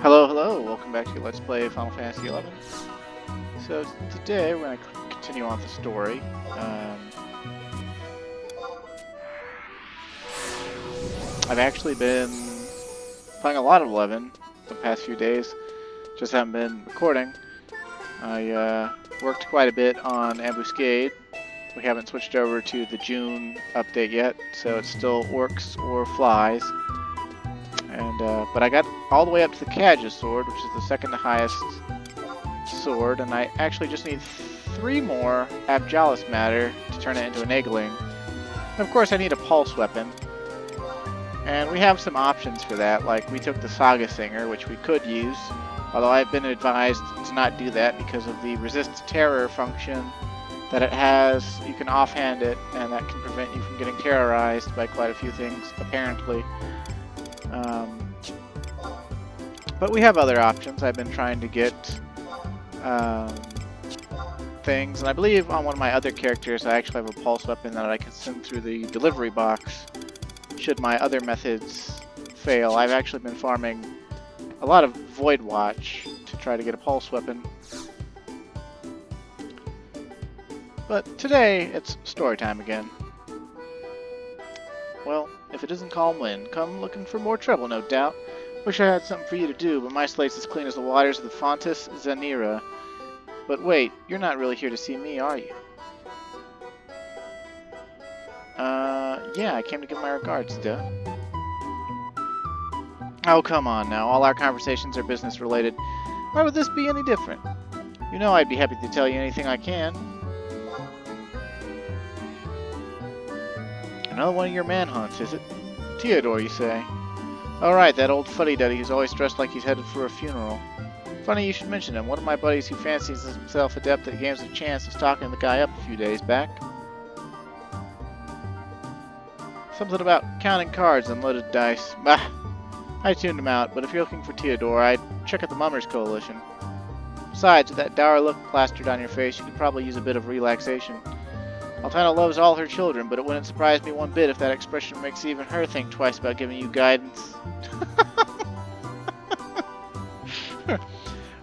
Hello, hello! Welcome back to Let's Play Final Fantasy XI. So today we're going to continue on with the story. I've actually been playing a lot of 11 the past few days, just haven't been recording. I worked quite a bit on Ambuscade. We haven't switched over to the June update yet, so it's still orcs or flies. But I got all the way up to the Kaja sword, which is the second highest sword, and I actually just need 3 more Abjalis matter to turn it into an Eggling. And of course I need a pulse weapon. And we have some options for that, like we took the Saga Singer, which we could use, although I've been advised to not do that because of the resist terror function that it has. You can offhand it, and that can prevent you from getting terrorized by quite a few things, apparently. But we have other options. I've been trying to get things, and I believe on one of my other characters I actually have a pulse weapon that I can send through the delivery box should my other methods fail. I've actually been farming a lot of Void Watch to try to get a pulse weapon. But today it's story time again. Well, if it isn't calm wind, come looking for more trouble, no doubt. Wish I had something for you to do, but my slate's as clean as the waters of the Fontes Zanira. But wait, you're not really here to see me, are you? Yeah, I came to give my regards, duh. Oh, come on now, all our conversations are business related. Why would this be any different? You know I'd be happy to tell you anything I can. Another one of your manhunts, is it? Teodor, you say? Alright, that old fuddy-duddy who's always dressed like he's headed for a funeral. Funny you should mention him. One of my buddies who fancies himself adept at games of chance was talking the guy up a few days back. Something about counting cards and loaded dice. Bah! I tuned him out, but if you're looking for Teodor, I'd check out the Mummers Coalition. Besides, with that dour look plastered on your face, you could probably use a bit of relaxation. Altana loves all her children, but it wouldn't surprise me one bit if that expression makes even her think twice about giving you guidance.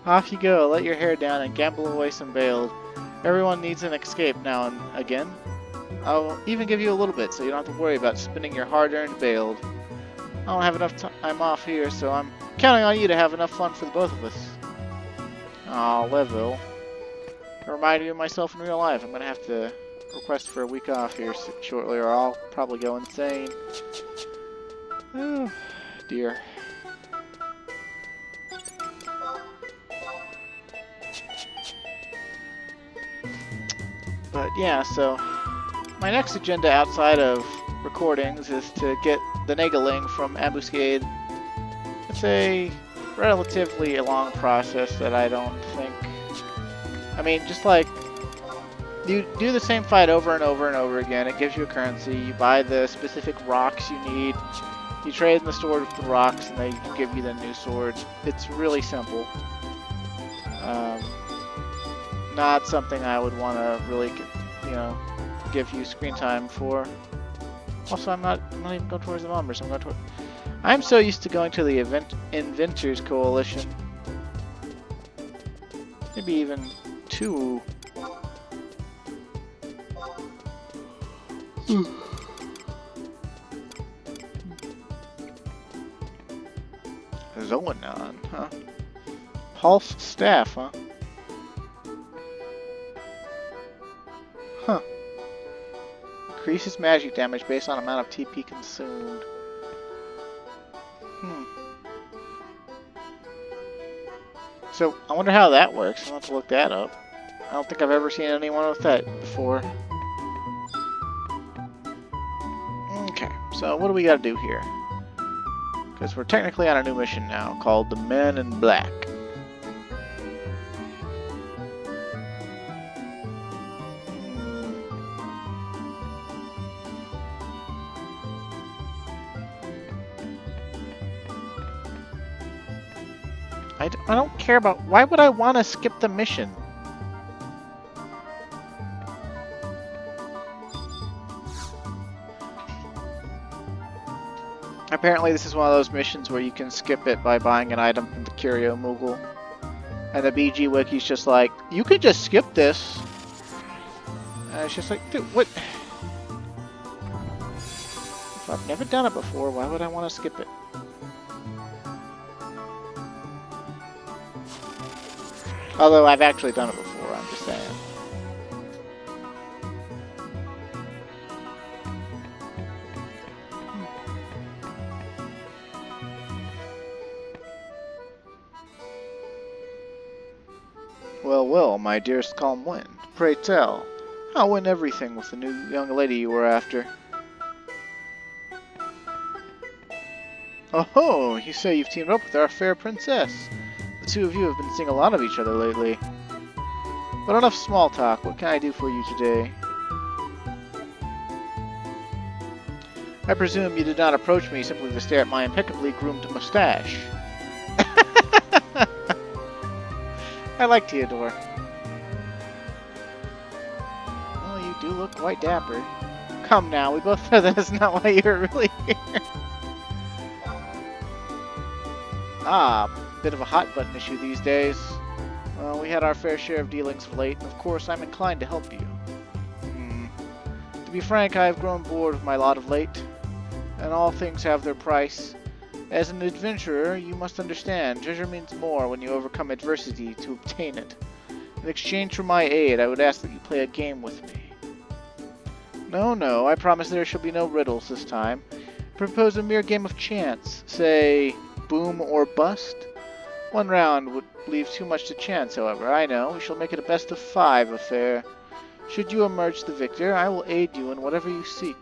Off you go, let your hair down and gamble away some bail. Everyone needs an escape now and again. I'll even give you a little bit, so you don't have to worry about spending your hard-earned bail. I don't have enough time off here, so I'm counting on you to have enough fun for the both of us. Aw, Leville. It reminded me of myself in real life. I'm gonna have to request for a week off here shortly, or I'll probably go insane. Oh, dear. But yeah, so my next agenda outside of recordings is to get the Nagaling from Ambuscade. It's a relatively long process that I don't think... I mean, just like you do the same fight over and over and over again. It gives you a currency. You buy the specific rocks you need. You trade in the sword with the rocks, and they give you the new sword. It's really simple. Not something I would want to really, give you screen time for. Also, I'm not even going towards the Mummers. I'm so used to going to the Inventors Coalition. Maybe even 2. Zoanon, huh? Pulse staff, huh? Huh. Increases magic damage based on amount of TP consumed. So, I wonder how that works. I'll have to look that up. I don't think I've ever seen anyone with that before. Okay, so what do we gotta do here? Because we're technically on a new mission now, called the Men in Black. I don't care about... Why would I want to skip the mission? Apparently this is one of those missions where you can skip it by buying an item from the Curio Moogle. And the BG Wiki's just like, you could just skip this. And it's just like, dude, what? If I've never done it before, why would I want to skip it? Although I've actually done it before, I'm just saying. Well, well, my dearest calm wind, pray tell, how went everything with the new young lady you were after? Oh, you say you've teamed up with our fair princess. The two of you have been seeing a lot of each other lately. But enough small talk, what can I do for you today? I presume you did not approach me simply to stare at my impeccably groomed mustache. I like Teodor. Well, you do look quite dapper. Come now, we both know that is not why you're really here. Ah, bit of a hot button issue these days. Well, we had our fair share of dealings of late, and of course I'm inclined to help you. To be frank, I have grown bored with my lot of late, and all things have their price. As an adventurer, you must understand, treasure means more when you overcome adversity to obtain it. In exchange for my aid, I would ask that you play a game with me. No, no, I promise there shall be no riddles this time. Propose a mere game of chance, say, boom or bust. One round would leave too much to chance, however. I know, we shall make it a best-of-5 affair. Should you emerge the victor, I will aid you in whatever you seek.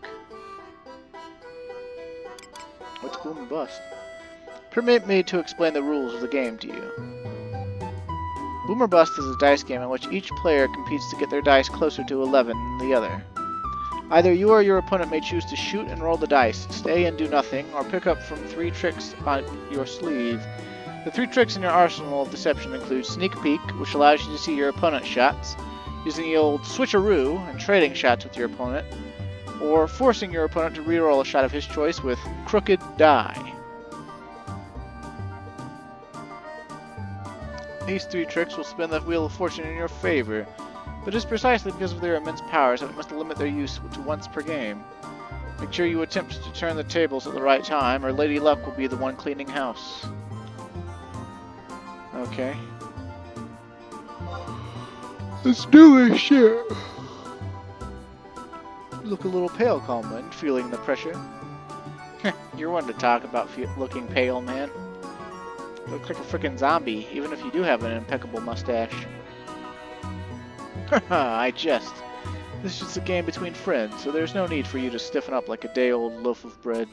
What's boom and bust? Permit me to explain the rules of the game to you. Boom or bust is a dice game in which each player competes to get their dice closer to 11 than the other. Either you or your opponent may choose to shoot and roll the dice, stay and do nothing, or pick up from 3 tricks on your sleeve. The 3 tricks in your arsenal of deception include Sneak Peek, which allows you to see your opponent's shots, using the old Switcheroo and trading shots with your opponent, or forcing your opponent to reroll a shot of his choice with Crooked Die. These 3 tricks will spin the Wheel of Fortune in your favor, but it is precisely because of their immense powers that we must limit their use to once per game. Make sure you attempt to turn the tables at the right time, or Lady Luck will be the one cleaning house. Okay. Let's do this shit! You look a little pale, Calmwind, feeling the pressure. You're one to talk about looking pale, man. You look like a frickin' zombie, even if you do have an impeccable mustache. Haha, I jest. This is just a game between friends, so there's no need for you to stiffen up like a day-old loaf of bread.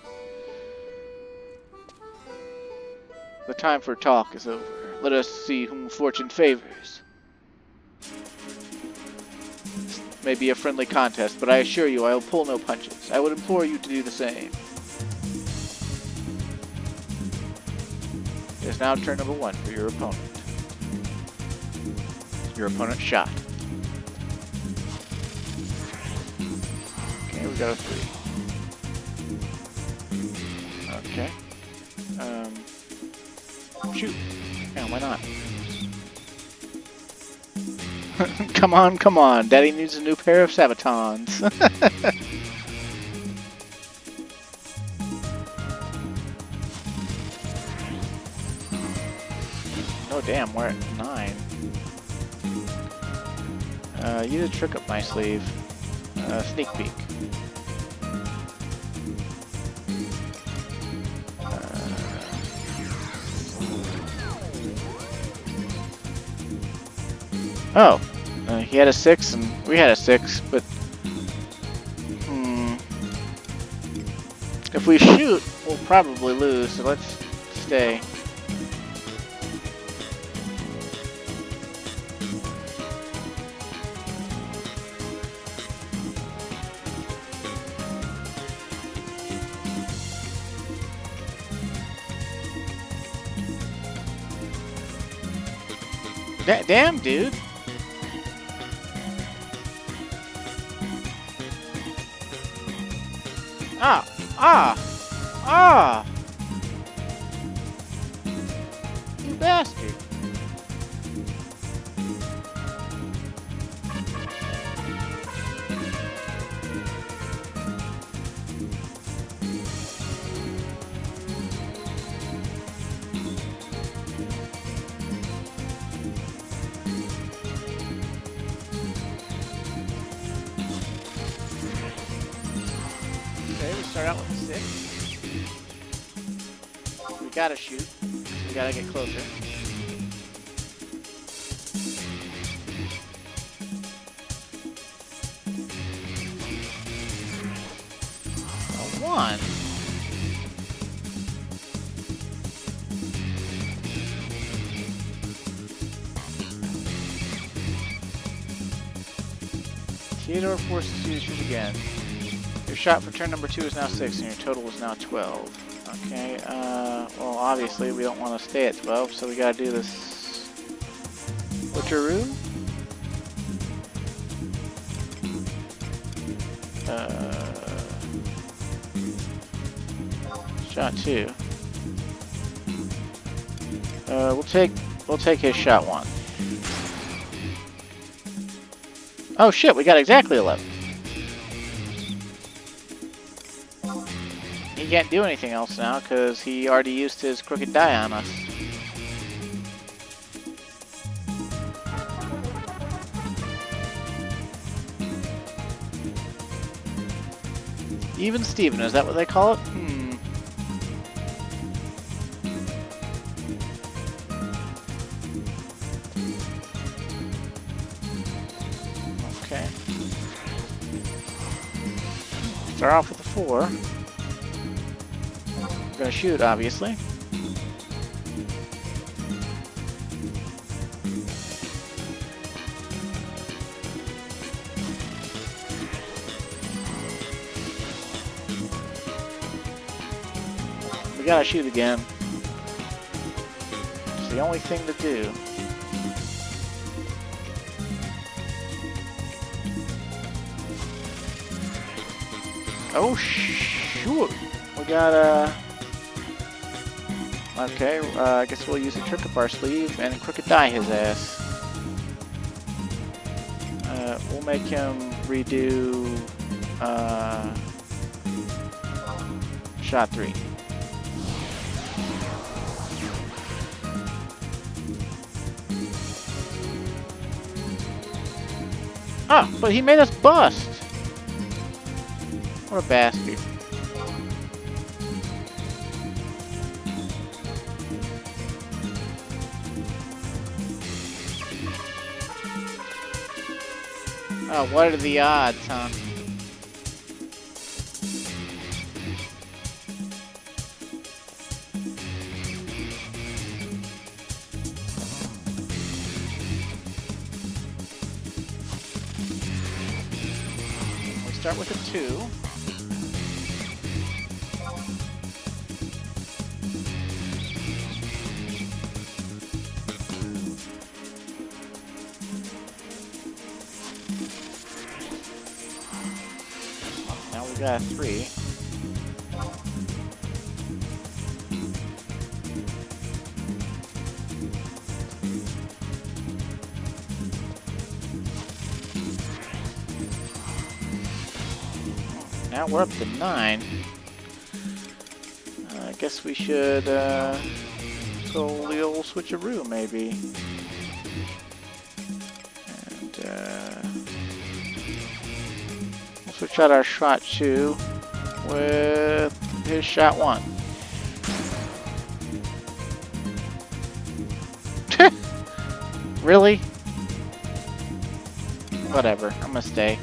The time for talk is over. Let us see whom fortune favors. This may be a friendly contest, but I assure you I will pull no punches. I would implore you to do the same. It is now turn number 1 for your opponent. Your opponent shot. Okay, we got a 3. Okay. Shoot. Yeah, why not? Come on, come on. Daddy needs a new pair of Sabatons. Oh damn, we're at 9. You did a trick up my sleeve. Sneak peek. Oh, he had a 6 and we had a 6, but if we shoot, we'll probably lose, so let's stay. Damn, dude. Ah! bastard. Okay, we start out with a 6. We gotta shoot. We gotta get closer. A 1. Teodor forces you to shoot again. Your shot for turn number 2 is now 6, and your total is now 12. Okay, well, obviously we don't want to stay at 12, so we gotta do this switcheroo. Shot 2. We'll take his shot 1. Oh shit, we got exactly 11. He can't do anything else now because he already used his crooked die on us. Even Steven, is that what they call it? Okay. Start off with a 4. We're gonna shoot, obviously. We gotta shoot again. It's the only thing to do. Oh, shoot! We got okay, I guess we'll use a trick up our sleeve and crooked die his ass. We'll make him redo shot 3. Ah, but he made us bust! What a bastard. Oh, what are the odds, huh? We start with a 2. Now we got a 3. Now we're up to 9. I guess we should go the old switcheroo, maybe. And we'll switch out our shot 2 with his shot 1. Really? Whatever, I'm gonna stay.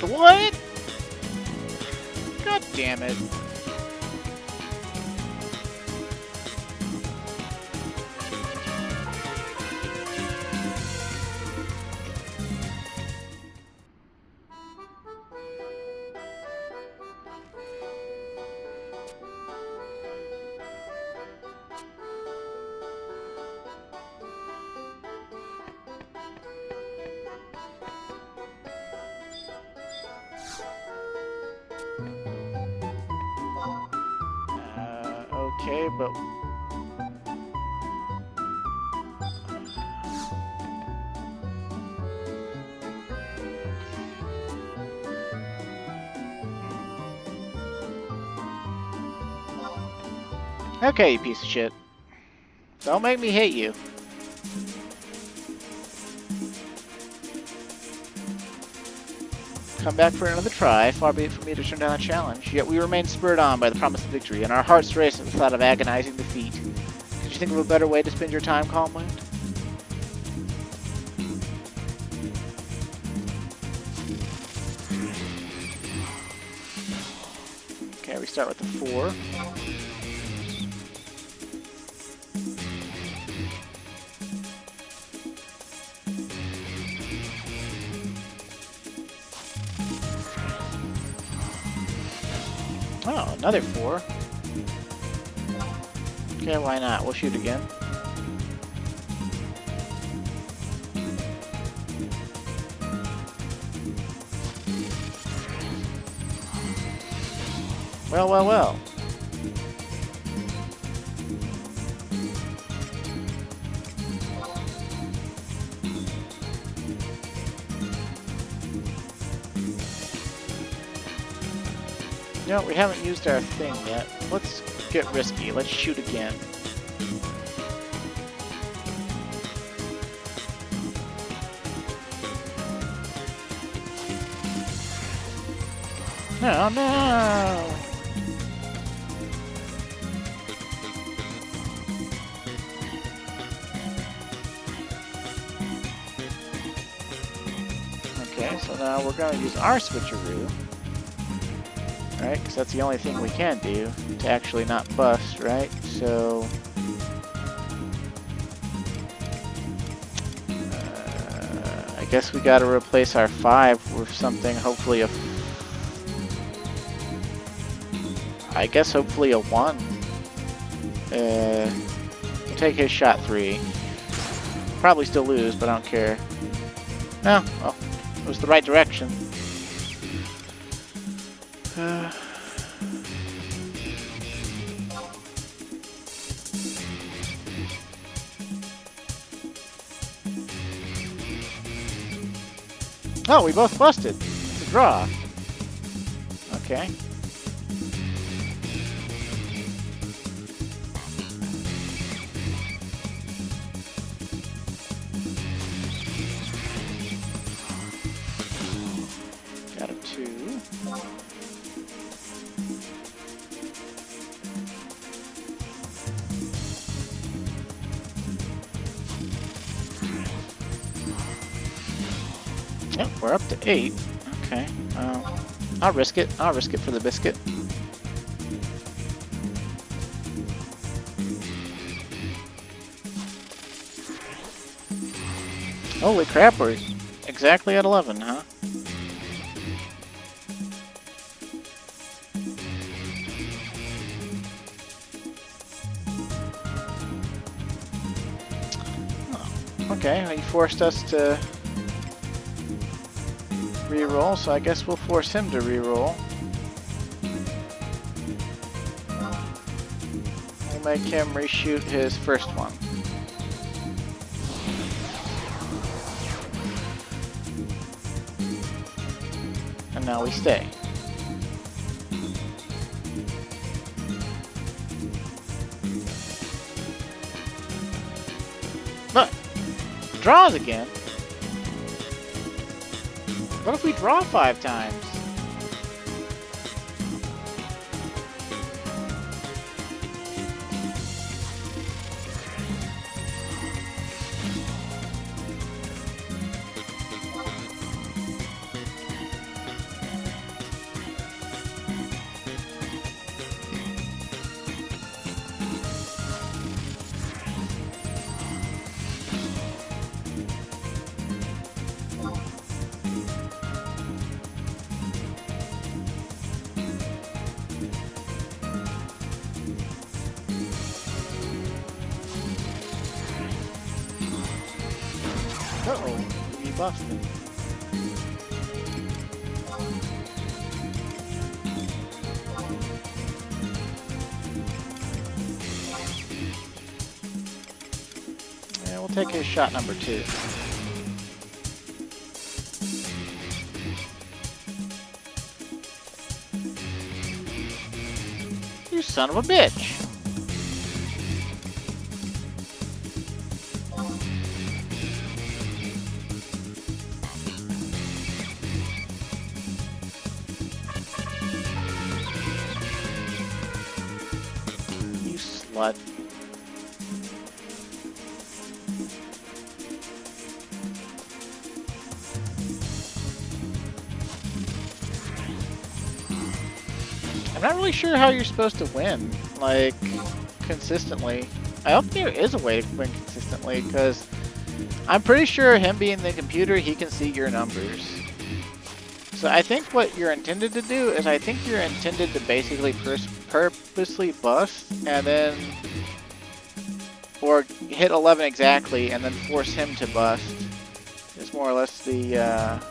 What? God damn it. Okay, but... Okay, you piece of shit. Don't make me hate you. Come back for another try. Far be it from me to turn down a challenge. Yet we remain spurred on by the promise of victory, and our hearts race at the thought of agonizing defeat. Could you think of a better way to spend your time, Calmwind? Okay, we start with the 4. Oh, another 4. Okay, why not? We'll shoot again. Well, well, well. No, we haven't used our thing yet. Let's get risky. Let's shoot again. No, no! Okay, so now we're going to use our switcheroo. Right, because that's the only thing we can do to actually not bust, right? So... I guess we gotta replace our 5 with something, hopefully a... I guess hopefully a 1. We'll take his shot 3. Probably still lose, but I don't care. No, well, it was the right direction. Oh, we both busted. It's a draw. Okay. Got a 2. Yep, we're up to 8. Okay. I'll risk it. I'll risk it for the biscuit. Holy crap, we're exactly at 11, huh? Oh, okay, he forced us to reroll, so I guess we'll force him to reroll. We'll make him reshoot his first one. And now we stay. Look! Draws again! What if we draw 5 times? Uh-oh, we busted. take his shot number 2. You son of a bitch! You slut. I'm not really sure how you're supposed to win, like, consistently. I hope there is a way to win consistently, because I'm pretty sure him being the computer, he can see your numbers. So I think what you're intended to do is I think you're intended to basically purposely bust, and then, or hit 11 exactly, and then force him to bust. It's more or less the,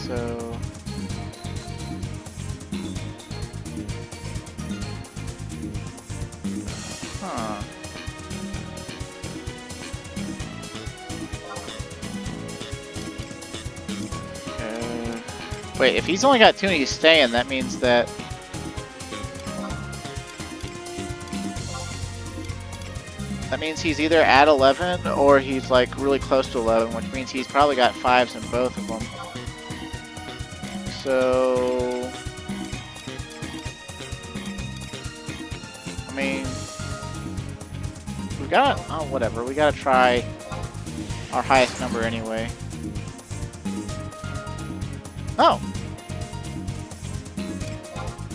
so huh. Wait, if he's only got 2 and he's staying, that means that he's either at 11 or he's like really close to 11, which means he's probably got 5s in both of them. So, I mean, we got, oh, whatever, we gotta try our highest number anyway. Oh!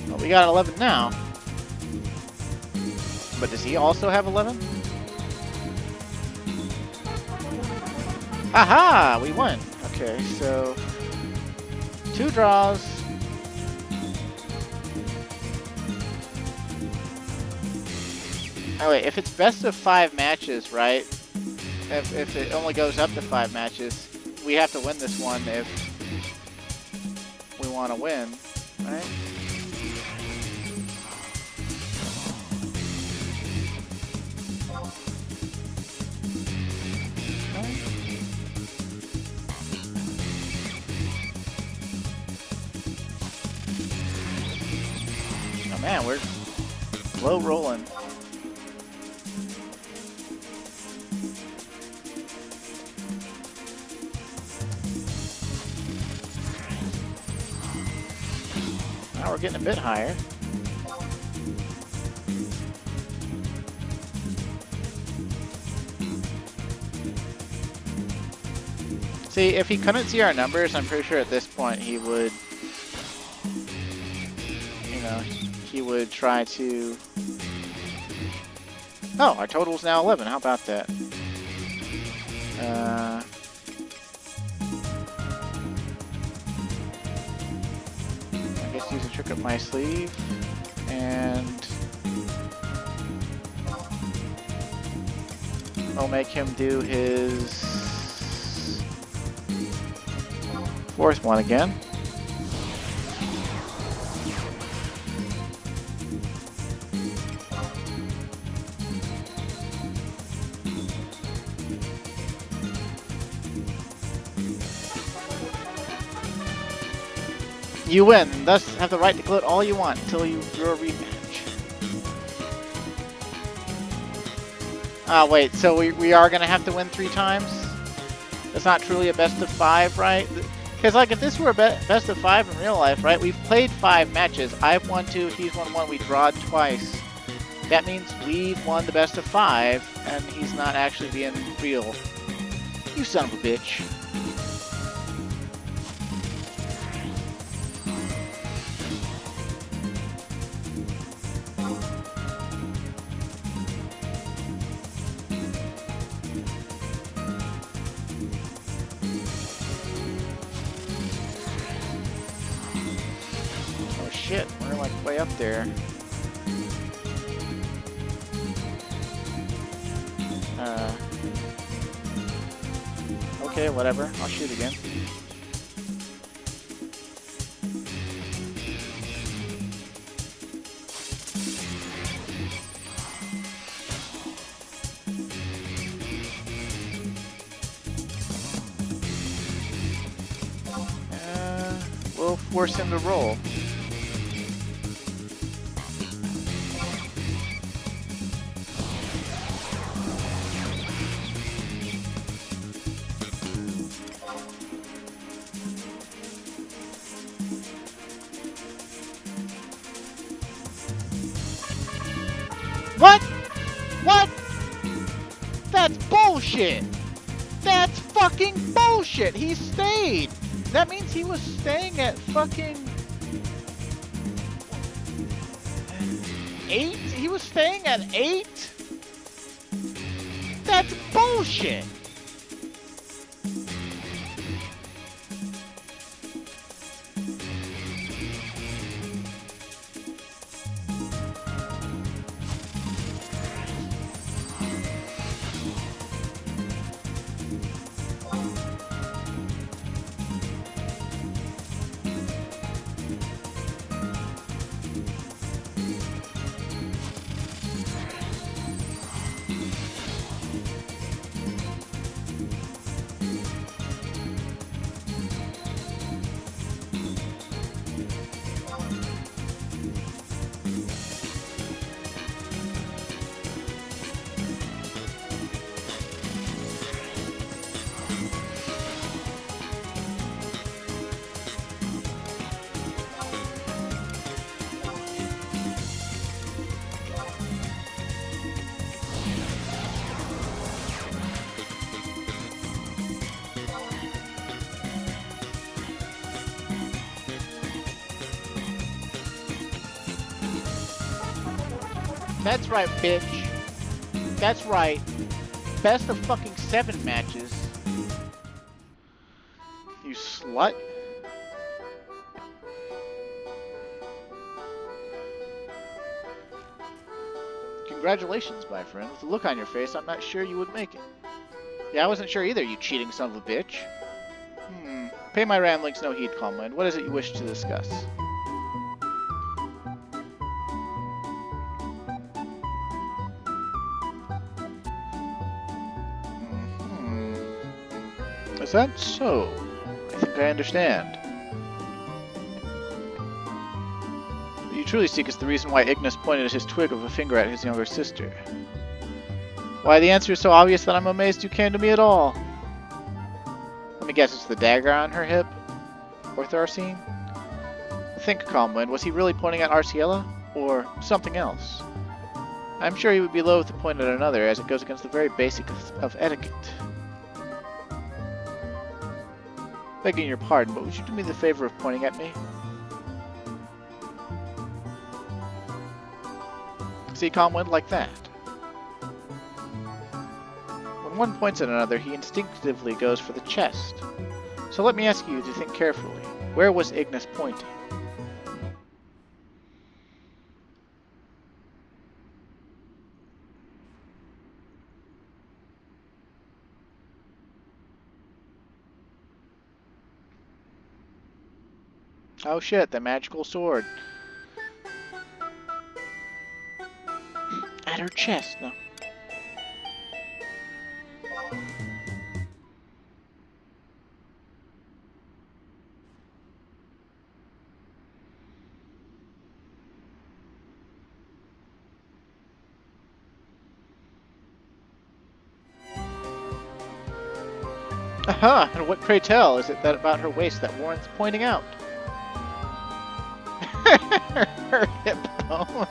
Well, we got 11 now. But does he also have 11? Aha! We won! Okay, so 2 draws. Oh wait, if it's best of 5 matches, right? If it only goes up to 5 matches, we have to win this one if we want to win, right? Oh man, we're slow rolling. Now we're getting a bit higher. See, if he couldn't see our numbers, I'm pretty sure at this point he would, you know, he would try to... Oh, our total's now 11. How about that? I guess use a trick up my sleeve, and I'll make him do his 4th one again. You win, and thus have the right to gloat all you want until you draw a rematch. Ah, wait, so we are gonna have to win 3 times? That's not truly a best of 5, right? Because, like, if this were a best of 5 in real life, right? We've played 5 matches. I've won 2, he's won 1, we drawed twice. That means we've won the best of 5, and he's not actually being real. You son of a bitch. shit, we're like way up there. Okay, whatever. I'll shoot again. We'll force him to roll. What? What? That's bullshit! That's fucking bullshit! He stayed! That means he was staying at fucking 8? He was staying at 8? That's bullshit! That's right, bitch. That's right. Best of fucking 7 matches. You slut. Congratulations, my friend. With the look on your face, I'm not sure you would make it. Yeah, I wasn't sure either, you cheating son of a bitch. Pay my ramblings no heed, Calmwind. What is it you wish to discuss? Is that so? I think I understand. You truly seek is the reason why Ignis pointed his twig of a finger at his younger sister. Why, the answer is so obvious that I'm amazed you came to me at all. Let me guess, it's the dagger on her hip? Or Tharcine? Think, Calmwind, was he really pointing at Arciella? Or something else? I'm sure he would be loath to point at another, as it goes against the very basic of etiquette. Begging your pardon, but would you do me the favor of pointing at me? See, Calmwind, like that. When one points at another, he instinctively goes for the chest. So let me ask you to think carefully. Where was Ignis pointing? Oh shit, the magical sword. At her chest, no. Aha! And what, pray tell, is it that about her waist that warrants pointing out? Her hip bone.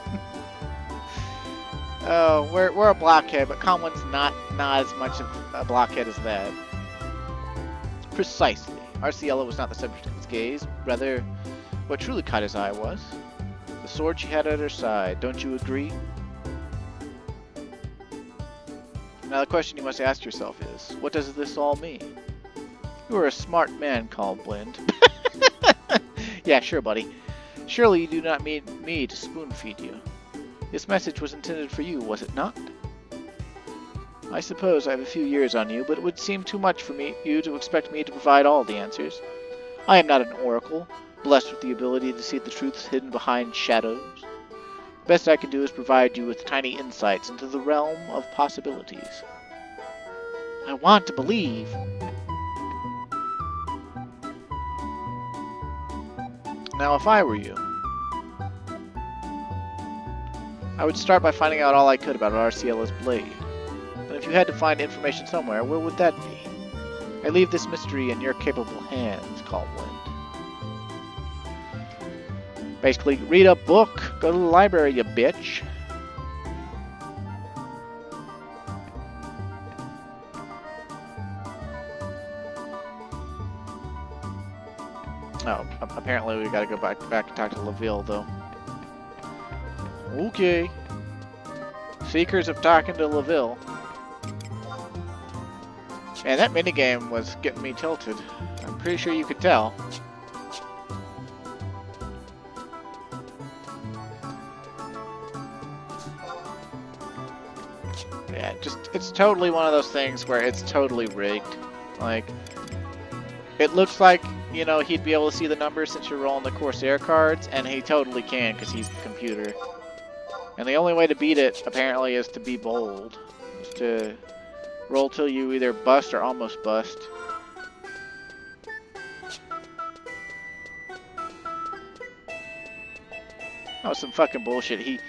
Oh, we're a blockhead, but Calmwind's not as much of a blockhead as that. Precisely. Arciella was not the subject of his gaze. Rather, what truly caught his eye was the sword she had at her side. Don't you agree? Now the question you must ask yourself is, what does this all mean? You are a smart man, Calmwind. Yeah, sure, buddy. Surely you do not mean me to spoon-feed you. This message was intended for you, was it not? I suppose I have a few years on you, but it would seem too much for you to expect me to provide all the answers. I am not an oracle, blessed with the ability to see the truths hidden behind shadows. The best I can do is provide you with tiny insights into the realm of possibilities. I want to believe. Now, if I were you, I would start by finding out all I could about Arciela's blade. And if you had to find information somewhere, where would that be? I leave this mystery in your capable hands, Calmwind. Basically, read a book. Go to the library, you bitch. Oh, apparently we gotta go back and talk to LaVille, though. Okay. Seekers of talking to LaVille. Man, that minigame was getting me tilted. I'm pretty sure you could tell. Yeah, it's totally one of those things where it's totally rigged. Like, it looks like, you know, he'd be able to see the numbers since you're rolling the Corsair cards, and he totally can because he's the computer. And the only way to beat it, apparently, is to be bold. Is to roll till you either bust or almost bust. That was some fucking bullshit.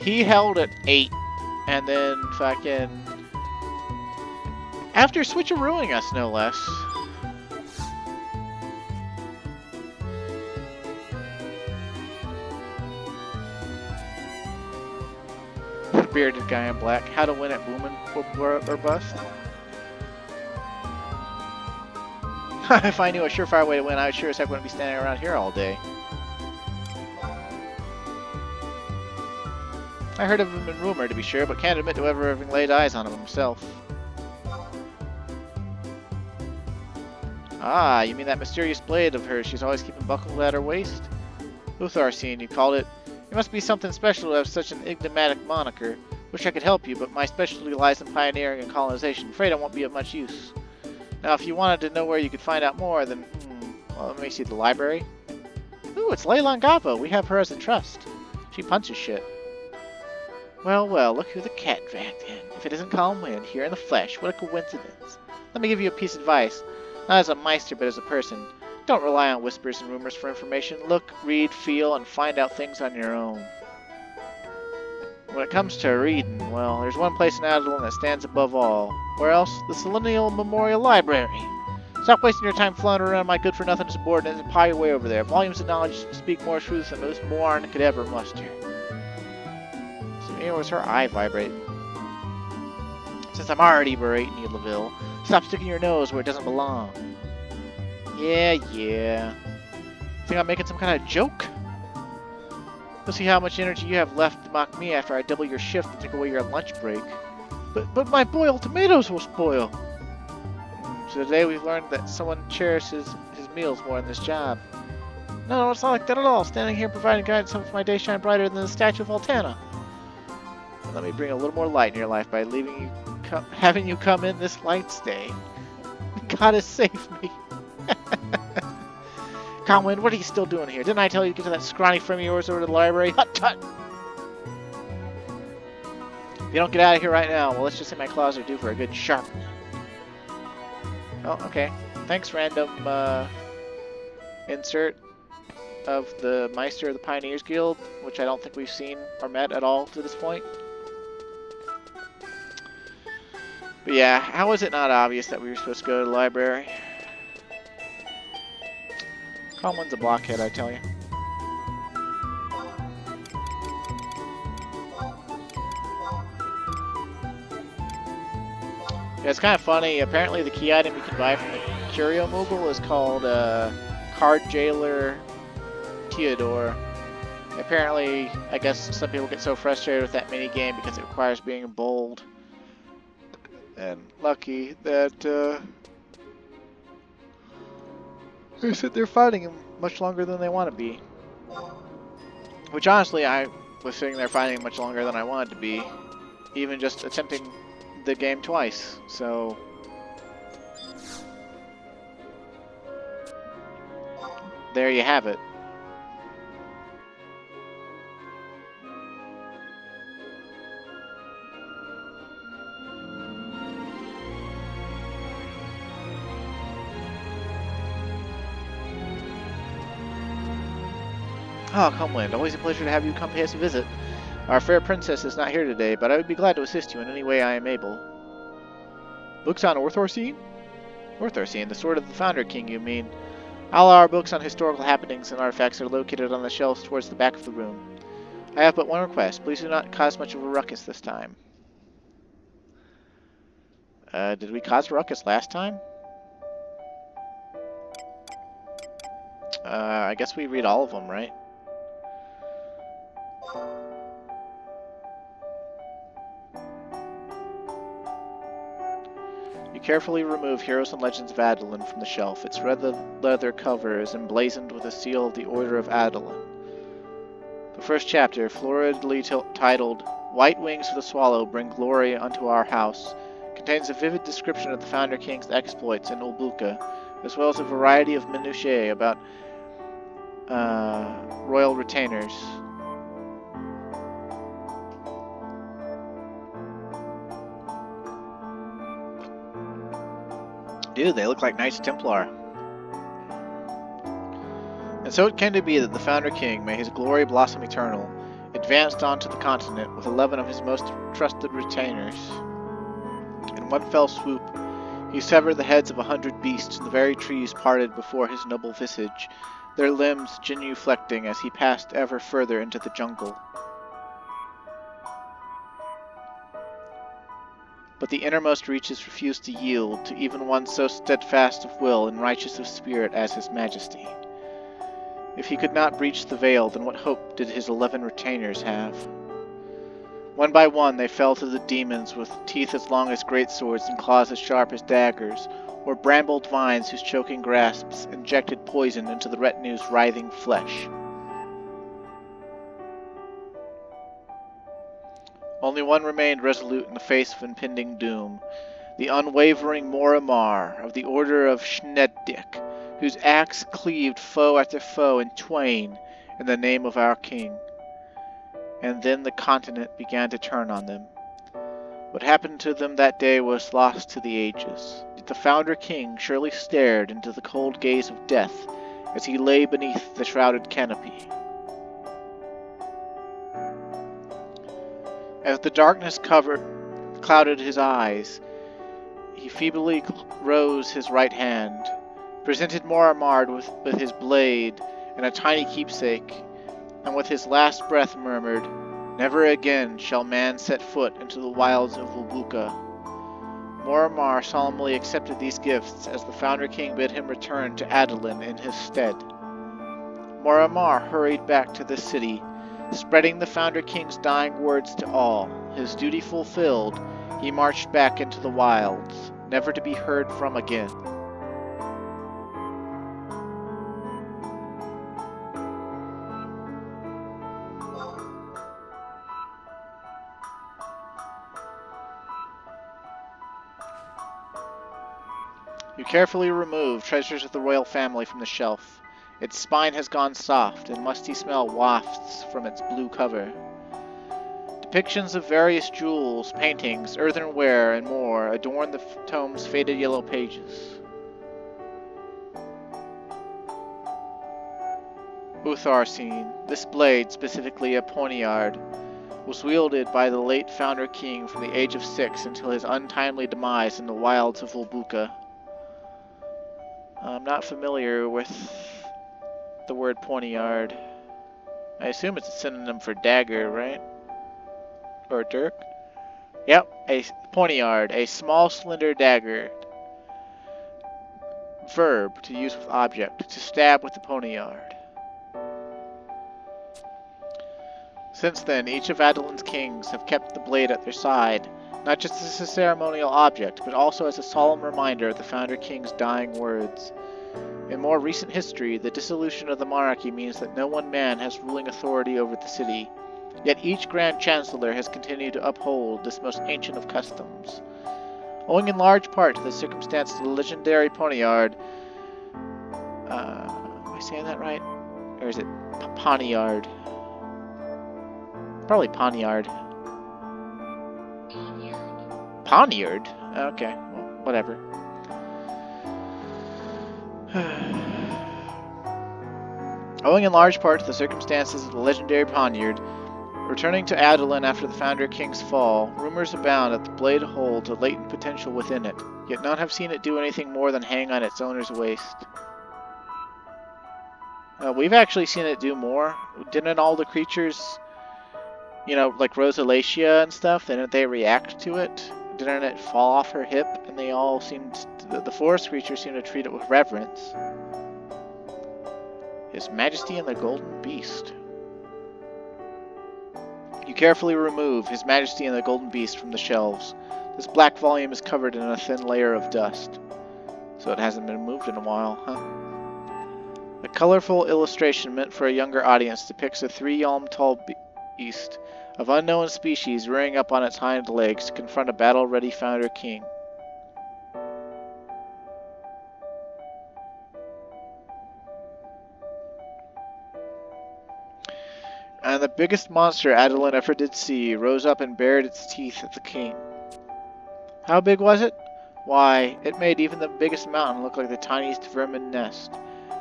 He held at 8, and then fucking... after switcherooing us, no less. Bearded guy in black. How to win at Boomin' or bust? If I knew a surefire way to win, I sure as heck wouldn't be standing around here all day. I heard of him in rumor, to be sure, but can't admit to ever having laid eyes on him himself. Ah, you mean that mysterious blade of hers she's always keeping buckled at her waist? Utharsine, you called it. It must be something special to have such an enigmatic moniker. Wish I could help you, but my specialty lies in pioneering and colonization. Afraid I won't be of much use. Now, if you wanted to know where you could find out more, then, well, let me see, the library? Ooh, it's Leyland Gappa. We have her as a trust. She punches shit. Well, well, look who the cat dragged in. If it isn't Calmwind, here in the flesh, what a coincidence. Let me give you a piece of advice. Not as a meister, but as a person. Don't rely on whispers and rumors for information. Look, read, feel, and find out things on your own. When it comes to reading, well, there's one place in Adoulin that stands above all. Where else? The Selenial Memorial Library. Stop wasting your time floundering around my good-for-nothing subordinates and pie your way over there. Volumes of knowledge speak more truth than most moron could ever muster. So here was her eye vibrating. Since I'm already berating you, LaVille, stop sticking your nose where it doesn't belong. Yeah. Think I'm making some kind of joke? You'll see how much energy you have left to mock me after I double your shift and take away your lunch break. But my boiled tomatoes will spoil. So today we've learned that someone cherishes his meals more in this job. No, it's not like that at all. Standing here providing guidance helps my day shine brighter than the statue of Altana. And let me bring a little more light in your life by having you come in this light stay. Gotta save me. Calmwind, what are you still doing here? Didn't I tell you to get to that scrawny friend of yours over to the library? Hut tut! If you don't get out of here right now, well, let's just say my claws are due for a good sharpening. Oh, okay. Thanks, random insert of the Meister of the Pioneers Guild, which I don't think we've seen or met at all to this point. But yeah, how is it not obvious that we were supposed to go to the library? Calmwind's a blockhead, I tell you. Yeah, it's kind of funny. Apparently the key item you can buy from the Curio Moogle is called Card Jailer Teodor. Apparently, I guess some people get so frustrated with that minigame because it requires being bold and lucky that they sit there fighting him much longer than they want to be. Which honestly, I was sitting there fighting much longer than I wanted to be. Even just attempting the game twice, so... there you have it. Ah, Comeland, always a pleasure to have you come pay us a visit. Our fair princess is not here today, but I would be glad to assist you in any way I am able. Books on Orthorcine? Orthorcine, the sword of the Founder King, you mean? All our books on historical happenings and artifacts are located on the shelves towards the back of the room. I have but one request. Please do not cause much of a ruckus this time. Did we cause a ruckus last time? I guess we read all of them, right? You carefully remove Heroes and Legends of Adoulin from the shelf. Its red leather cover is emblazoned with the seal of the Order of Adoulin. The first chapter, floridly titled, White Wings of the Swallow Bring Glory Unto Our House, contains a vivid description of the Founder King's exploits in Ulbuka, as well as a variety of minutiae about royal retainers. Dude, they look like Knights Templar. And so it came to be that the Founder King, may his glory blossom eternal, advanced onto the continent with 11 of his most trusted retainers. In one fell swoop, he severed the heads of 100 beasts, and the very trees parted before his noble visage, their limbs genuflecting as he passed ever further into the jungle. But the innermost reaches refused to yield to even one so steadfast of will and righteous of spirit as his majesty. If he could not breach the veil, then what hope did his 11 retainers have? One by one they fell to the demons with teeth as long as great swords and claws as sharp as daggers, or brambled vines whose choking grasps injected poison into the retinue's writhing flesh. Only one remained resolute in the face of impending doom, the unwavering Moramar of the Order of Schneddick, whose axe cleaved foe after foe in twain in the name of our king. And then the continent began to turn on them. What happened to them that day was lost to the ages. Yet the Founder King surely stared into the cold gaze of death as he lay beneath the shrouded canopy. As the darkness clouded his eyes, he feebly rose his right hand, presented Moramard with his blade and a tiny keepsake, and with his last breath murmured, "Never again shall man set foot into the wilds of Ulbuka." Moramar solemnly accepted these gifts as the Founder King bid him return to Adoulin in his stead. Moramar hurried back to the city, spreading the Founder King's dying words to all. His duty fulfilled, he marched back into the wilds, never to be heard from again. You carefully remove Treasures of the Royal Family from the shelf. Its spine has gone soft, and musty smell wafts from its blue cover. Depictions of various jewels, paintings, earthenware, and more adorn the tome's faded yellow pages. Utharcine, this blade, specifically a poniard, was wielded by the late Founder King from the age of 6 until his untimely demise in the wilds of Ulbuka. I'm not familiar with the word poniard. I assume it's a synonym for dagger, right? Or dirk? Yep, a poniard, a small slender dagger. Verb, to use with object, to stab with the poniard. Since then, each of Adoulin's kings have kept the blade at their side, not just as a ceremonial object, but also as a solemn reminder of the Founder King's dying words. In more recent history, the dissolution of the monarchy means that no one man has ruling authority over the city. Yet each Grand Chancellor has continued to uphold this most ancient of customs. Owing in large part to the circumstance of the legendary poniard, am I saying that right? Or is it poniard? Probably poniard. Poniard? Okay, well, whatever. Owing in large part to the circumstances of the legendary poniard, returning to Adoulin after the Founder King's fall, rumors abound that the blade holds a latent potential within it, yet none have seen it do anything more than hang on its owner's waist. We've actually seen it do more. Didn't all the creatures, like Rosalacia and stuff, didn't they react to it? Didn't it fall off her hip? And they all seemed, the forest creatures seemed to treat it with reverence. His Majesty and the Golden Beast. You carefully remove His Majesty and the Golden Beast from the shelves. This black volume is covered in a thin layer of dust. So it hasn't been moved in a while, huh? A colorful illustration meant for a younger audience depicts a 3-yalm-tall beast of unknown species rearing up on its hind legs to confront a battle-ready Founder King. And the biggest monster Adoulin ever did see rose up and bared its teeth at the king. How big was it? Why, it made even the biggest mountain look like the tiniest vermin nest.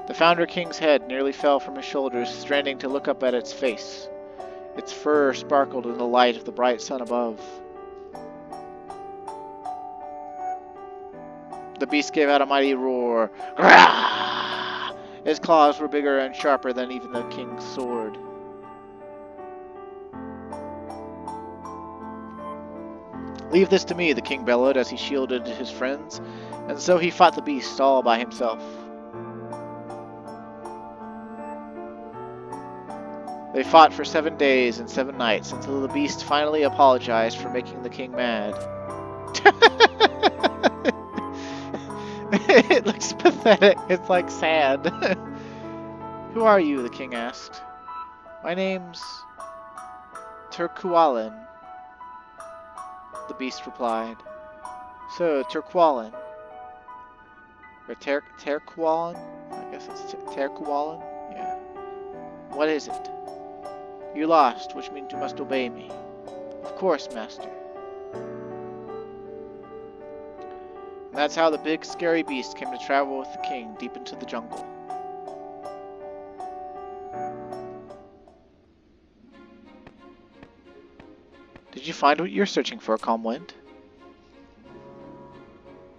The Founder King's head nearly fell from his shoulders, straining to look up at its face. Its fur sparkled in the light of the bright sun above. The beast gave out a mighty roar. Grah! His claws were bigger and sharper than even the king's sword. Leave this to me, the king bellowed as he shielded his friends, and so he fought the beast all by himself. They fought for 7 days and 7 nights until the beast finally apologized for making the king mad. It looks pathetic. It's like sad. Who are you? The king asked. My name's Turquoise, the beast replied. So, Turquoise. Or Terquoise? I guess it's Terquoise? Yeah. What is it? You lost, which means you must obey me. Of course, master. And that's how the big, scary beast came to travel with the king deep into the jungle. Did you find what you're searching for, Calmwind?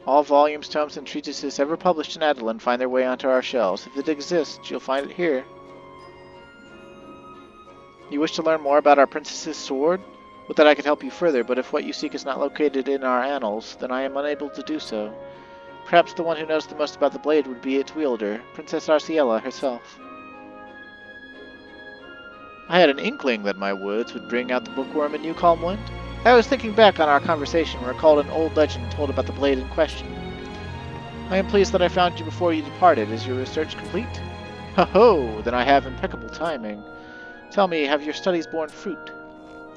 All volumes, tomes, and treatises ever published in Adoulin find their way onto our shelves. If it exists, you'll find it here. You wish to learn more about our princess's sword? Would that I could help you further, but if what you seek is not located in our annals, then I am unable to do so. Perhaps the one who knows the most about the blade would be its wielder, Princess Arciella herself. I had an inkling that my words would bring out the bookworm in you, Calmwind. I was thinking back on our conversation and recalled an old legend told about the blade in question. I am pleased that I found you before you departed. Is your research complete? Ho-ho! Then I have impeccable timing. Tell me, have your studies borne fruit?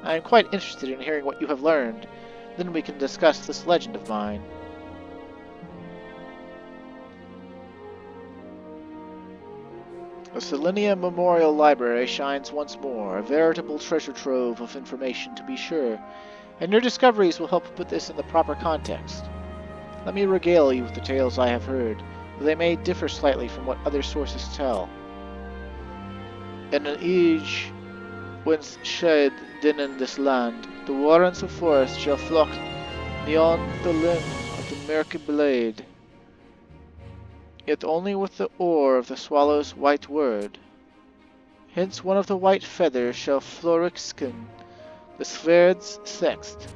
I am quite interested in hearing what you have learned. Then we can discuss this legend of mine. The Selenia Memorial Library shines once more, a veritable treasure trove of information to be sure, and your discoveries will help put this in the proper context. Let me regale you with the tales I have heard, though they may differ slightly from what other sources tell. In an age whence shed din in this land, the warrants of forest shall flock beyond the limb of the murky blade, yet only with the oar of the swallow's white word. Hence one of the white feathers shall florixkin, the sverd's sext.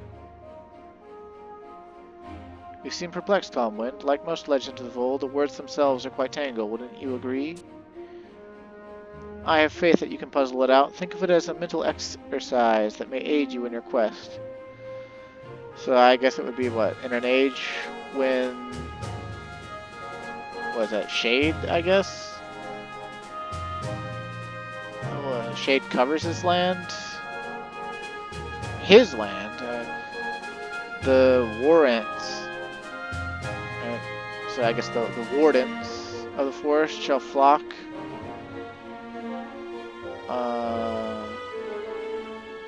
You seem perplexed, Calmwind. Like most legends of old, the words themselves are quite tangled, wouldn't you agree? I have faith that you can puzzle it out. Think of it as a mental exercise that may aid you in your quest. So I guess it would be what? In an age when... what is that, shade, I guess? Oh, shade covers his land. His land. The warrants. So I guess the wardens of the forest shall flock.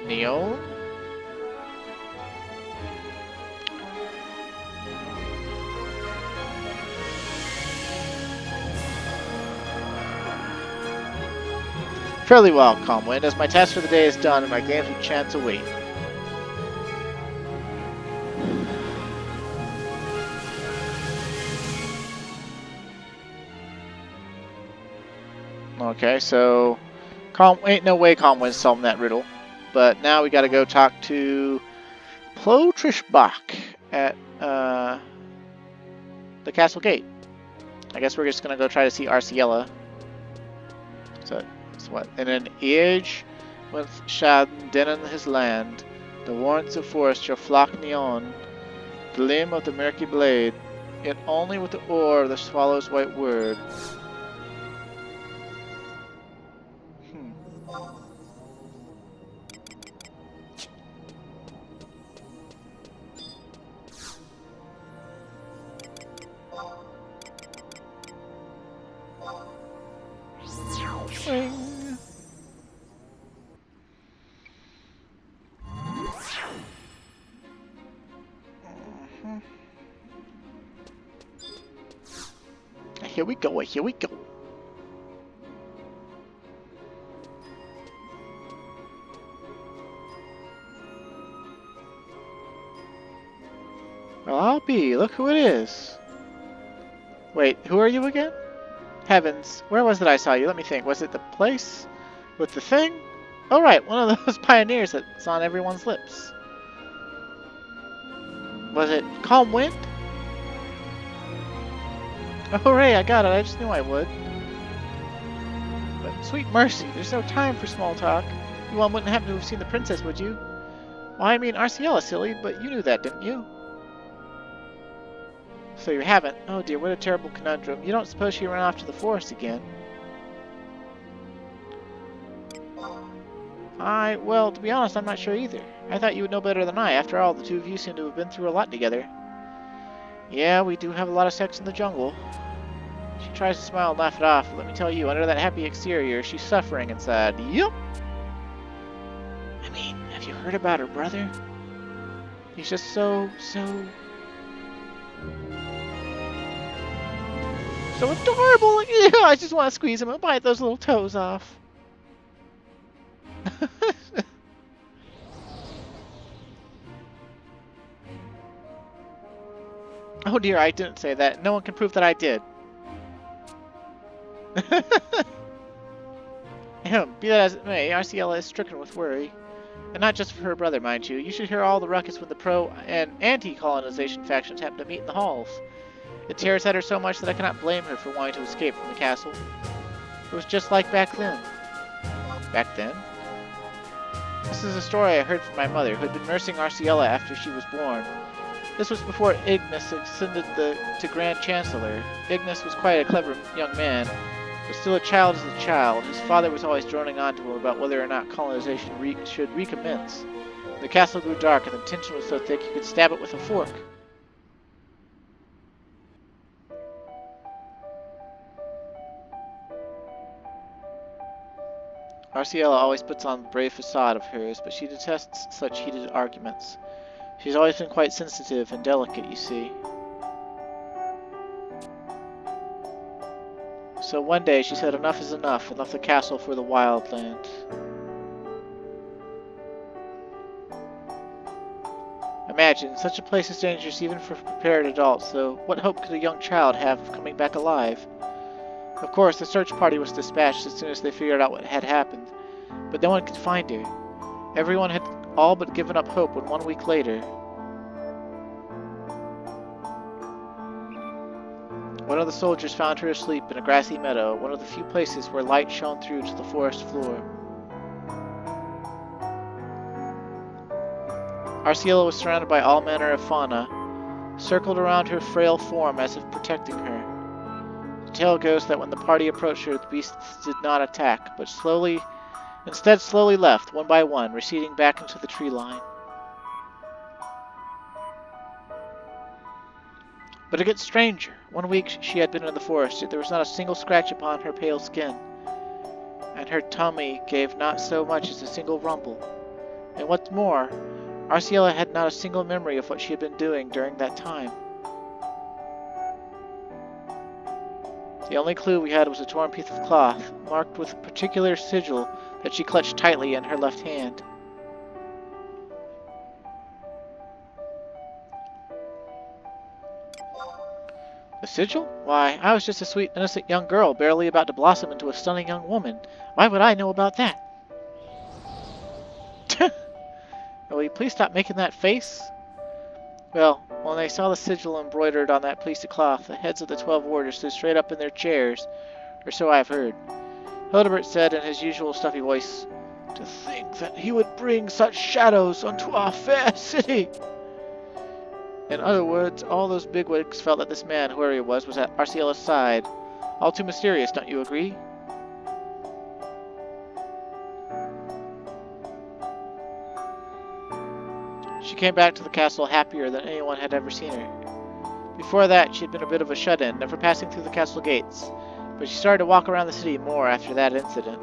Neon? Fairly well, calm wind, as my task for the day is done and my games with chance await. Okay, so ain't no way calm wind's solving that riddle. But now we gotta go talk to Plotrishbach at the castle gate. I guess we're just gonna go try to see Arciella. So it's what? In an age with Shaden den in his land, the warrants of forest shall flock neon, the limb of the murky blade, yet only with the oar of the swallow's white word. Swing. Here we go, here we go. Well, I'll be. Look who it is. Wait, who are you again? Heavens, where was it I saw you? Let me think. Was it the place with the thing? Oh, right, one of those pioneers that's on everyone's lips. Was it Calm Wind? Oh, hooray, I got it. I just knew I would. But sweet mercy, there's no time for small talk. You all wouldn't happen to have seen the princess, would you? Well, I mean Arciella, silly, but you knew that, didn't you? So you haven't? Oh dear, what a terrible conundrum. You don't suppose she ran off to the forest again? Well, to be honest, I'm not sure either. I thought you would know better than I. After all, the two of you seem to have been through a lot together. Yeah, we do have a lot of sex in the jungle. She tries to smile and laugh it off, but let me tell you, under that happy exterior, she's suffering inside. Yup! I mean, have you heard about her brother? He's just so adorable! Yeah, I just want to squeeze him and bite those little toes off. Oh dear, I didn't say that. No one can prove that I did. Be that as it may, Arciella is stricken with worry. And not just for her brother, mind you. You should hear all the ruckus when the pro- and anti-colonization factions happen to meet in the halls. It tears at her so much that I cannot blame her for wanting to escape from the castle. It was just like back then. Back then? This is a story I heard from my mother, who had been nursing Arciella after she was born. This was before Ignis ascended to Grand Chancellor. Ignis was quite a clever young man, but still a child is a child. His father was always droning on to him about whether or not colonization should recommence. The castle grew dark, and the tension was so thick you could stab it with a fork. Arciella always puts on the brave facade of hers, but she detests such heated arguments. She's always been quite sensitive and delicate, you see. So one day she said enough is enough and left the castle for the wild land. Imagine, such a place is dangerous even for prepared adults, so what hope could a young child have of coming back alive? Of course, the search party was dispatched as soon as they figured out what had happened, but no one could find her. Everyone had all but given up hope when 1 week later, one of the soldiers found her asleep in a grassy meadow, one of the few places where light shone through to the forest floor. Arciella was surrounded by all manner of fauna, circled around her frail form as if protecting her. The tale goes that when the party approached her, the beasts did not attack, but instead slowly left, one by one, receding back into the tree line. But it gets stranger. 1 week she had been in the forest, yet there was not a single scratch upon her pale skin, and her tummy gave not so much as a single rumble. And what's more, Arciela had not a single memory of what she had been doing during that time. The only clue we had was a torn piece of cloth, marked with a particular sigil that she clutched tightly in her left hand. The sigil? Why, I was just a sweet, innocent young girl, barely about to blossom into a stunning young woman. Why would I know about that? Will you please stop making that face? Well, when they saw the sigil embroidered on that piece of cloth, the heads of the 12 warriors stood straight up in their chairs, or so I have heard. Hildebert said in his usual stuffy voice, "To think that he would bring such shadows unto our fair city!" In other words, all those bigwigs felt that this man, whoever he was at Arciela's side. All too mysterious, don't you agree? She came back to the castle happier than anyone had ever seen her. Before that, she had been a bit of a shut-in, never passing through the castle gates, but she started to walk around the city more after that incident.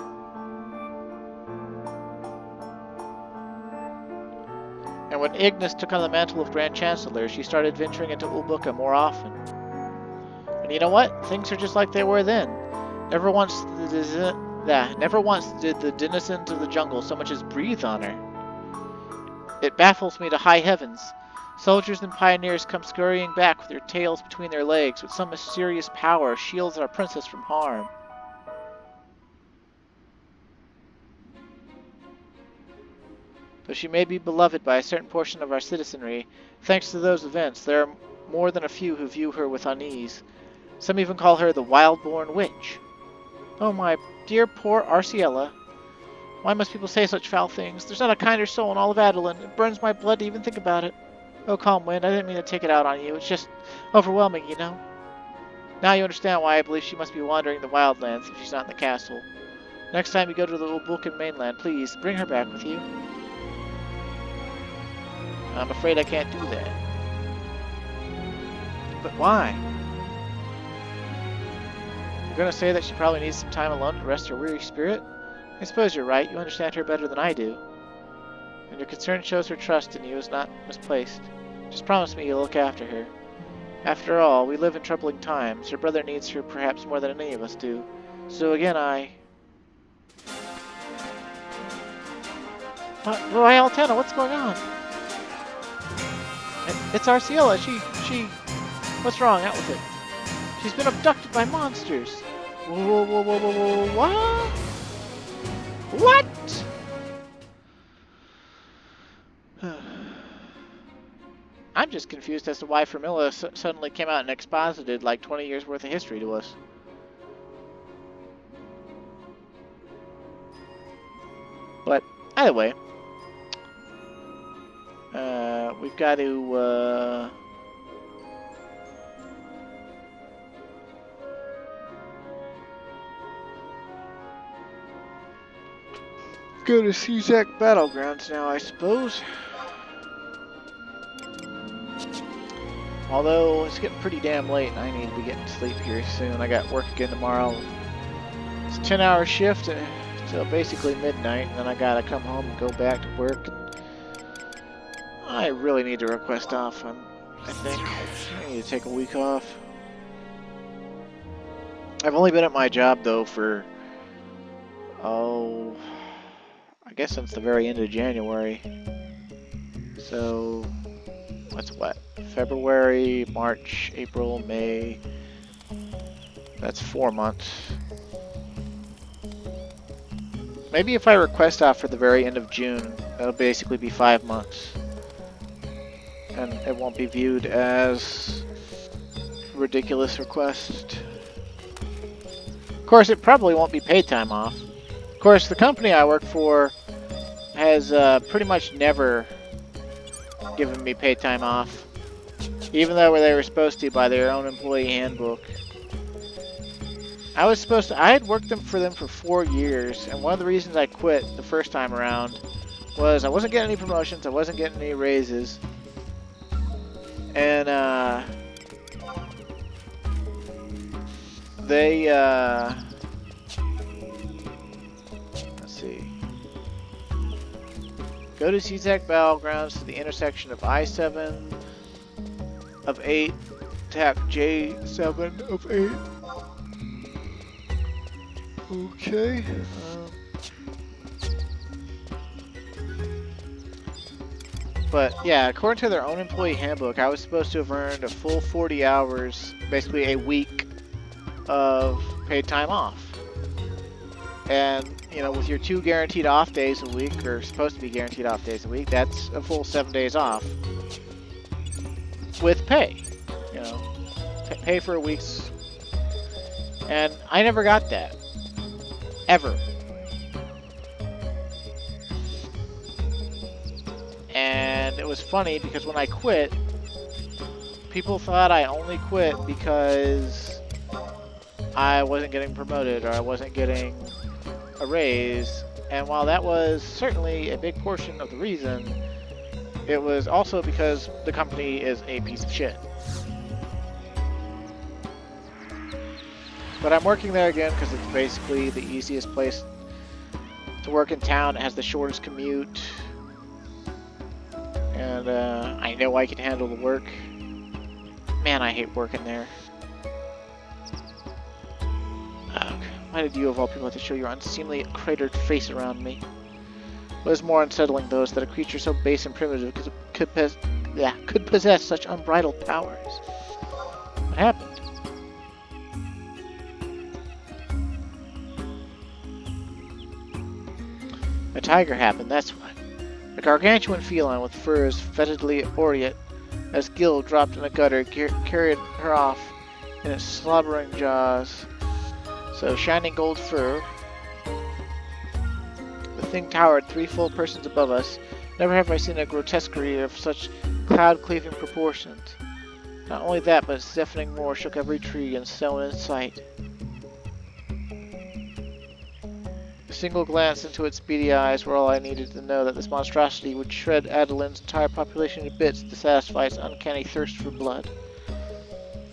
And when Ignis took on the mantle of Grand Chancellor, she started venturing into Ulbuka more often. And you know what? Things are just like they were then. Never once did the denizens of the jungle so much as breathe on her. It baffles me to high heavens. Soldiers and pioneers come scurrying back with their tails between their legs, with some mysterious power shields our princess from harm. Though she may be beloved by a certain portion of our citizenry, thanks to those events, there are more than a few who view her with unease. Some even call her the wild-born witch. Oh, my dear poor Arciela. Why must people say such foul things? There's not a kinder soul in all of Adoulin. It burns my blood to even think about it. Oh, calm wind, I didn't mean to take it out on you. It's just overwhelming, you know. Now you understand why I believe she must be wandering the wildlands if she's not in the castle. Next time you go to the Ulbukan mainland, please bring her back with you. I'm afraid I can't do that. But why? You're going to say that she probably needs some time alone to rest her weary spirit? I suppose you're right. You understand her better than I do. And your concern shows her trust in you is not misplaced. Just promise me you'll look after her. After all, we live in troubling times. Her brother needs her perhaps more than any of us do. So again, Why, Altana, what's going on? It's Arciela. She... What's wrong? Out with it. She's been abducted by monsters. Whoa, what? What? I'm just confused as to why Formilla suddenly came out and exposited like 20 years worth of history to us. But either way, we've got to go to Czech Battlegrounds now, I suppose. Although it's getting pretty damn late and I need to be getting to sleep here soon. I got work again tomorrow. It's a 10-hour shift until basically midnight, and then I gotta come home and go back to work. I really need to request off. I think I need to take a week off. I've only been at my job though for I guess since the very end of January. So that's what? February, March, April, May. That's 4 months. Maybe if I request off for the very end of June, that'll basically be 5 months. And it won't be viewed as a ridiculous request. Of course, it probably won't be paid time off. Of course, the company I work for has pretty much never given me paid time off, even though they were supposed to by their own employee handbook. I had worked for them for 4 years, and one of the reasons I quit the first time around was I wasn't getting any promotions, I wasn't getting any raises, and they let's see. Go to CZAC Battlegrounds to the intersection of I-7 of 8, tap J7 of 8. Okay. But yeah, according to their own employee handbook, I was supposed to have earned a full 40 hours, basically a week of paid time off. And, you know, with your 2 guaranteed off days a week, or supposed to be guaranteed off days a week, that's a full 7 days off. With pay. You know, pay for a week's. And I never got that. Ever. And it was funny because when I quit, people thought I only quit because I wasn't getting promoted or I wasn't getting a raise. And while that was certainly a big portion of the reason, it was also because the company is a piece of shit. But I'm working there again because it's basically the easiest place to work in town. It has the shortest commute. And I know I can handle the work. Man, I hate working there. Ugh, why did you of all people have to show your unseemly cratered face around me? What is more unsettling, though, is that a creature so base and primitive could possess such unbridled powers. What happened? A tiger happened, that's what. A gargantuan feline with furs fetidly aureate, as Gil dropped in a gutter, carried her off in its slobbering jaws. So, shining gold fur. The thing towered 3 full persons above us. Never have I seen a grotesquerie of such cloud-cleaving proportions. Not only that, but its deafening roar shook every tree and stone in sight. A single glance into its beady eyes were all I needed to know that this monstrosity would shred Adoulin's entire population to bits to satisfy its uncanny thirst for blood.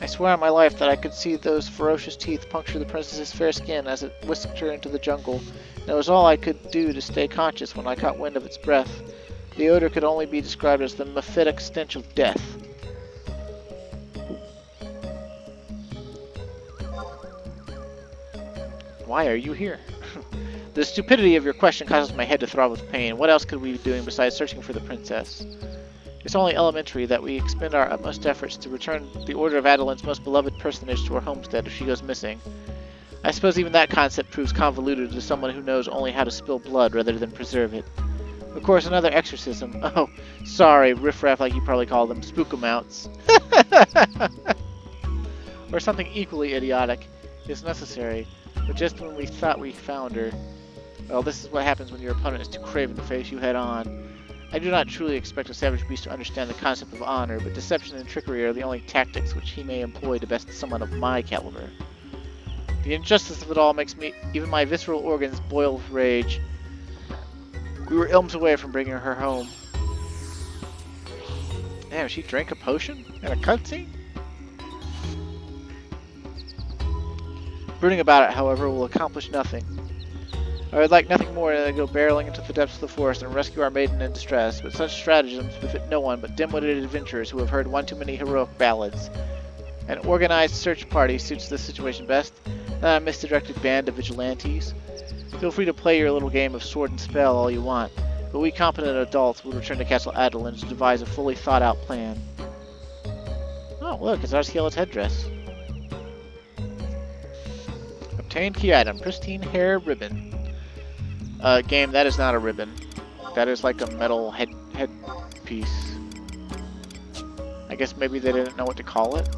I swear on my life that I could see those ferocious teeth puncture the princess's fair skin as it whisked her into the jungle, and it was all I could do to stay conscious when I caught wind of its breath. The odor could only be described as the mephitic stench of death. Why are you here? The stupidity of your question causes my head to throb with pain. What else could we be doing besides searching for the princess? It's only elementary that we expend our utmost efforts to return the Order of Adoulin's most beloved personage to her homestead if she goes missing. I suppose even that concept proves convoluted to someone who knows only how to spill blood rather than preserve it. Of course, another exorcism. Oh, sorry, riffraff like you probably call them, spookamounts. Or something equally idiotic is necessary. But just when we thought we found her... Well, this is what happens when your opponent is too craven to face you head on. I do not truly expect a savage beast to understand the concept of honor, but deception and trickery are the only tactics which he may employ to best someone of my caliber. The injustice of it all makes even my visceral organs boil with rage. We were ilms away from bringing her home. Damn, she drank a potion? And a cutscene? Brooding about it, however, will accomplish nothing. I would like nothing more than to go barreling into the depths of the forest and rescue our maiden in distress, but such stratagems befit no one but dim-witted adventurers who have heard one too many heroic ballads. An organized search party suits this situation best, not a misdirected band of vigilantes. Feel free to play your little game of sword and spell all you want, but we competent adults will return to Castle Adoulin to devise a fully thought-out plan. Oh, look, it's Arceola's headdress. Obtained key item, pristine hair ribbon. Game, that is not a ribbon. That is like a metal head piece. I guess maybe they didn't know what to call it.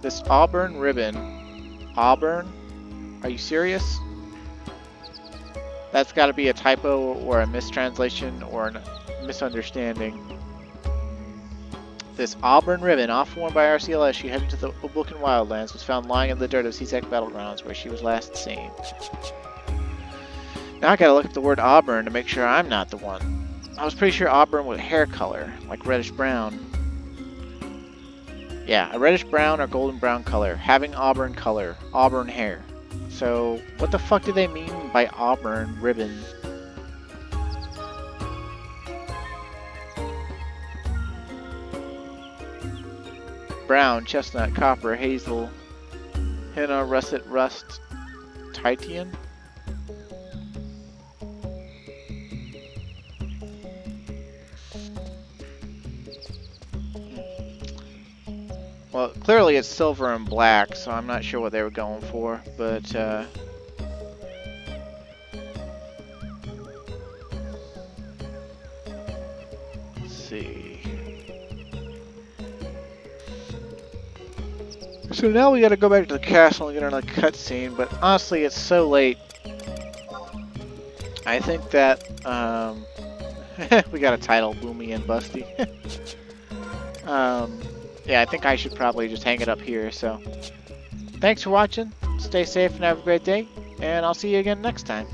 This auburn ribbon. Auburn? Are you serious? That's got to be a typo or a mistranslation or a misunderstanding. This auburn ribbon, oft worn by RCL as she headed to the Oblivion Wildlands, was found lying in the dirt of Seasec Battlegrounds, where she was last seen. Now I gotta look up the word auburn to make sure I'm not the one. I was pretty sure auburn was hair color, like reddish brown. Yeah, a reddish brown or golden brown color, having auburn color, auburn hair. So, what the fuck do they mean by auburn ribbon? Brown, chestnut, copper, hazel, henna, russet, rust, titian? Well, clearly it's silver and black, so I'm not sure what they were going for, but, let's see. So now we gotta go back to the castle and get another cutscene, but honestly, it's so late. I think that, we got a title, Boomy and Busty. Yeah, I think I should probably just hang it up here, so. Thanks for watching, stay safe and have a great day, and I'll see you again next time.